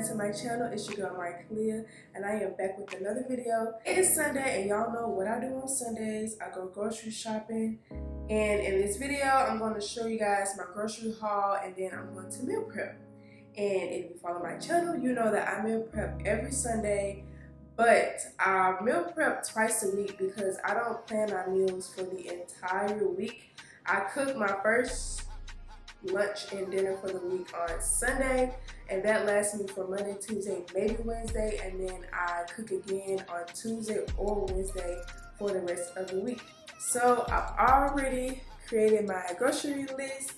to my channel. It's your girl Maria, and I am back with another video. It is Sunday, and y'all know what I do on Sundays. I go grocery shopping, and in this video, I'm going to show you guys my grocery haul, and then I'm going to meal prep. And if you follow my channel, you know that I meal prep every Sunday, but I meal prep twice a week because I don't plan my meals for the entire week. I cook my first lunch and dinner for the week on Sunday, and that lasts me for Monday, Tuesday, maybe Wednesday, and then I cook again on Tuesday or Wednesday for the rest of the week. So I've already created my grocery list,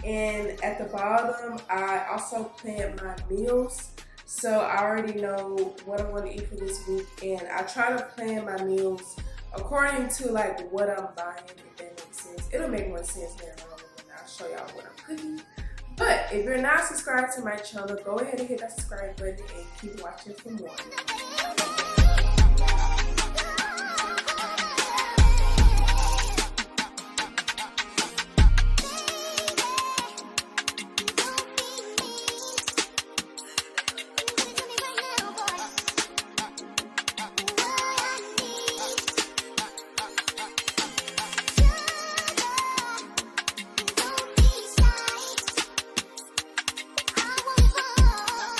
and at the bottom I also plan my meals, so I already know what I'm going to eat for this week, and I try to plan my meals according to like what I'm buying, if that makes sense. It'll make more sense later on when I show y'all what I'm cooking. But if you're not subscribed to my channel, go ahead and hit that subscribe button and keep watching for more.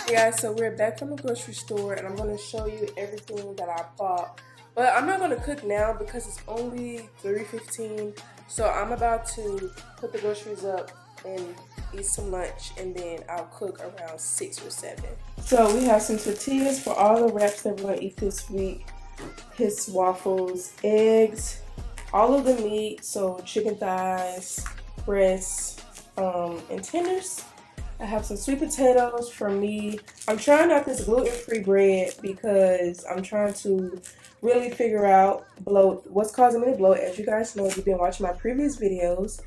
Guys, so we're back from the grocery store, and I'm going to show you everything that I bought, but I'm not going to cook now because it's only 3:15. So I'm about to put the groceries up and eat some lunch, and then I'll cook around 6 or 7. So we have some tortillas for all the wraps that we're going to eat this week. His waffles, eggs, all of the meat, so chicken thighs, breasts, and tenders. I have some sweet potatoes for me. I'm trying out this gluten-free bread because I'm trying to really figure out what's causing me to bloat. As you guys know, if you've been watching my previous videos.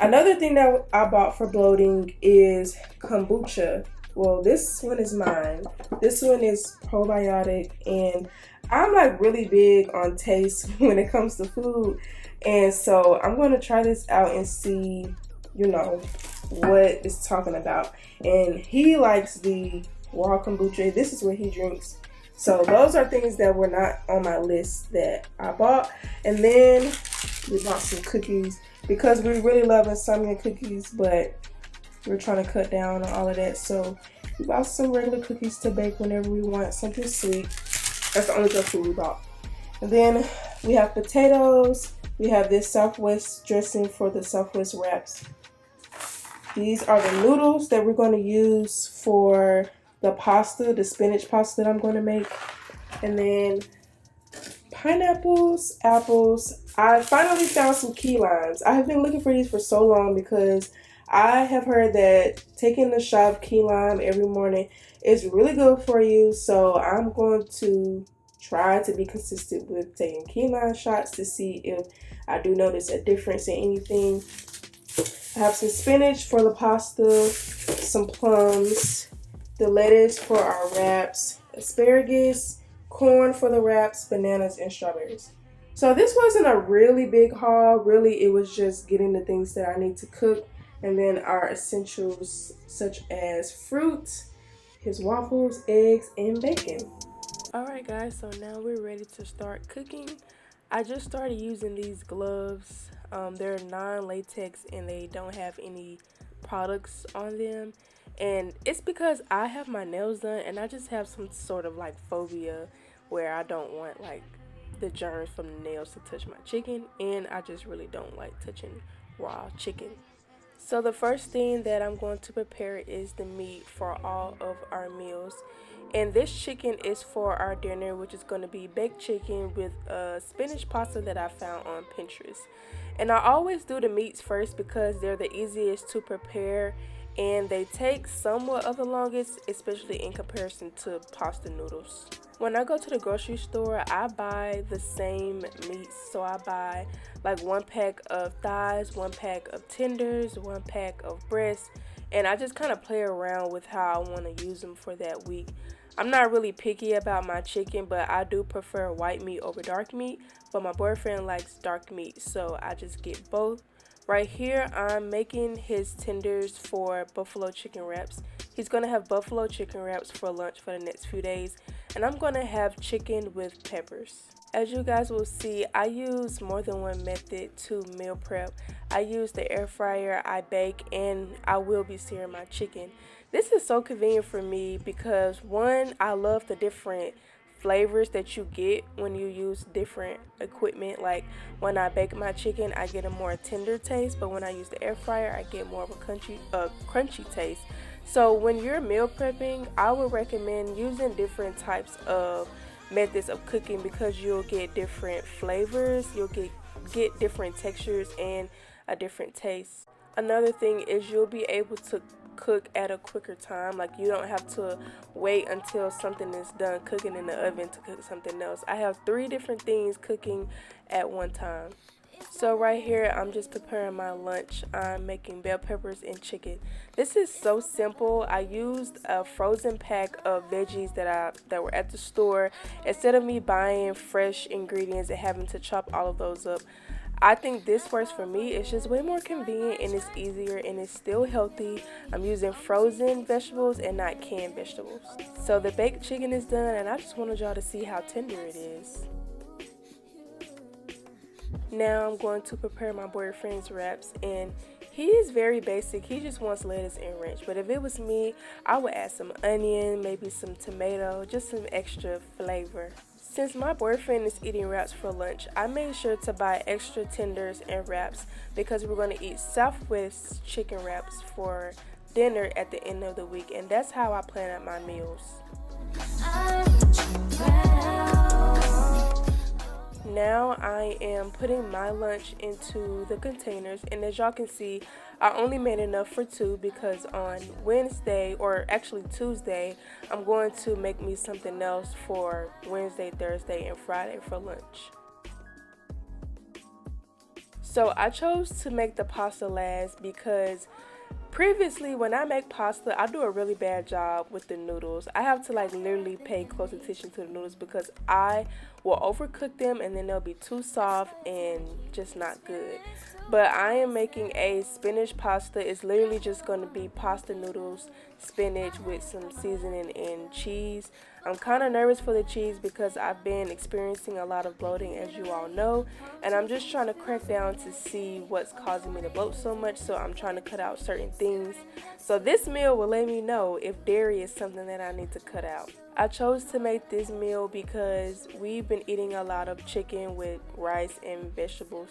Another thing that I bought for bloating is kombucha. Well, this one is mine. This one is probiotic, and I'm like really big on taste when it comes to food. And so I'm going to try this out and see, you know, what it's talking about. And he likes the raw kombucha. This is what he drinks. So those are things that were not on my list that I bought. And then we bought some cookies because we really love insomnia cookies, but we're trying to cut down on all of that. So we bought some regular cookies to bake whenever we want something sweet. That's the only junk food we bought. And then we have potatoes. We have this Southwest dressing for the Southwest wraps. These are the noodles that we're going to use for the pasta, the spinach pasta that I'm going to make. And then pineapples, apples. I finally found some key limes. I have been looking for these for so long because I have heard that taking a shot of key lime every morning is really good for you. So I'm going to try to be consistent with taking key lime shots to see if I do notice a difference in anything. I have some spinach for the pasta, some plums, the lettuce for our wraps, asparagus, corn for the wraps, bananas, and strawberries. So this wasn't a really big haul. Really, it was just getting the things that I need to cook, and then our essentials such as fruit, his waffles, eggs, and bacon. Alright guys, so now we're ready to start cooking. I just started using these gloves. They're non-latex and they don't have any products on them, and it's because I have my nails done and I just have some sort of like phobia where I don't want like the germs from the nails to touch my chicken, and I just really don't like touching raw chicken. So the first thing that I'm going to prepare is the meat for all of our meals. And this chicken is for our dinner, which is going to be baked chicken with spinach pasta that I found on Pinterest. And I always do the meats first because they're the easiest to prepare, and they take somewhat of the longest, especially in comparison to pasta noodles. When I go to the grocery store, I buy the same meats. So I buy like 1 pack of thighs, 1 pack of tenders, 1 pack of breasts, and I just kind of play around with how I want to use them for that week. I'm not really picky about my chicken, but I do prefer white meat over dark meat, but my boyfriend likes dark meat, so I just get both. Right here, I'm making his tenders for buffalo chicken wraps. He's going to have buffalo chicken wraps for lunch for the next few days, and I'm going to have chicken with peppers. As you guys will see, I use more than one method to meal prep. I use the air fryer, I bake, and I will be searing my chicken. This is so convenient for me because one, I love the different flavors that you get when you use different equipment. Like when I bake my chicken, I get a more tender taste, but when I use the air fryer, I get more of a crunchy taste. So when you're meal prepping, I would recommend using different types of methods of cooking because you'll get different flavors, you'll get different textures and a different taste. Another thing is you'll be able to cook at a quicker time. Like you don't have to wait until something is done cooking in the oven to cook something else. I have 3 different things cooking at one time. So right here, I'm just preparing my lunch. I'm making bell peppers and chicken. This is so simple. I used a frozen pack of veggies that were at the store. Instead of me buying fresh ingredients and having to chop all of those up, I think this works for me. It's just way more convenient and it's easier and it's still healthy. I'm using frozen vegetables and not canned vegetables. So the baked chicken is done and I just wanted y'all to see how tender it is. Now I'm going to prepare my boyfriend's wraps, and he is very basic. He just wants lettuce and ranch, but if it was me, I would add some onion, maybe some tomato, just some extra flavor. Since my boyfriend is eating wraps for lunch, I made sure to buy extra tenders and wraps because we're going to eat Southwest chicken wraps for dinner at the end of the week, and that's how I plan out my meals. Now I am putting my lunch into the containers, and as y'all can see, I only made enough for 2 because on Wednesday, or actually Tuesday, I'm going to make me something else for Wednesday, Thursday, and Friday for lunch. So I chose to make the pasta last because previously when I make pasta, I do a really bad job with the noodles. I have to literally pay close attention to the noodles because I will overcook them and then they'll be too soft and just not good. But I am making a spinach pasta. It's literally just going to be pasta noodles, spinach with some seasoning and cheese. I'm kind of nervous for the cheese because I've been experiencing a lot of bloating, as you all know, and I'm just trying to crack down to see what's causing me to bloat so much, so I'm trying to cut out certain things. So this meal will let me know if dairy is something that I need to cut out. I chose to make this meal because we've been eating a lot of chicken with rice and vegetables.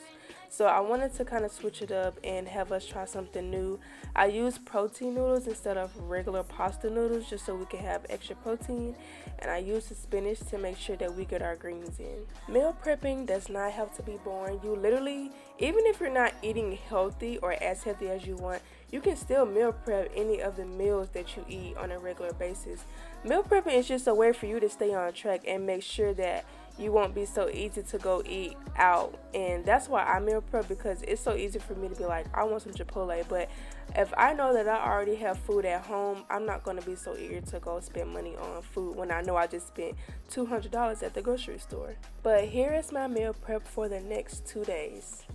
So I wanted to kind of switch it up and have us try something new. I used protein noodles instead of regular pasta noodles just so we can have extra protein. And I used the spinach to make sure that we get our greens in. Meal prepping does not have to be boring. You literally, even if you're not eating healthy or as healthy as you want, you can still meal prep any of the meals that you eat on a regular basis. Meal prepping is just a way for you to stay on track and make sure that you won't be so easy to go eat out. And that's why I meal prep, because it's so easy for me to be like, I want some Chipotle, but if I know that I already have food at home, I'm not going to be so eager to go spend money on food when I know I just spent $200 at the grocery store. But here is my meal prep for the next 2 days.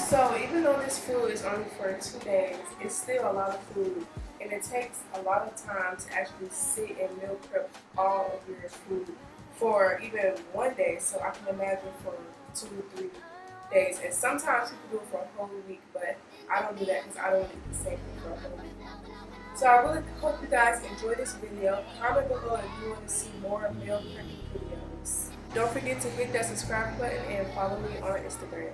So even though this food is only for 2 days, it's still a lot of food. And it takes a lot of time to actually sit and meal prep all of your food for even 1 day. So I can imagine for 2 or 3 days. And sometimes people do it for a whole week, but I don't do that because I don't eat the same thing for a whole week. So I really hope you guys enjoyed this video. Comment below if you want to see more meal prepping videos. Don't forget to hit that subscribe button and follow me on Instagram.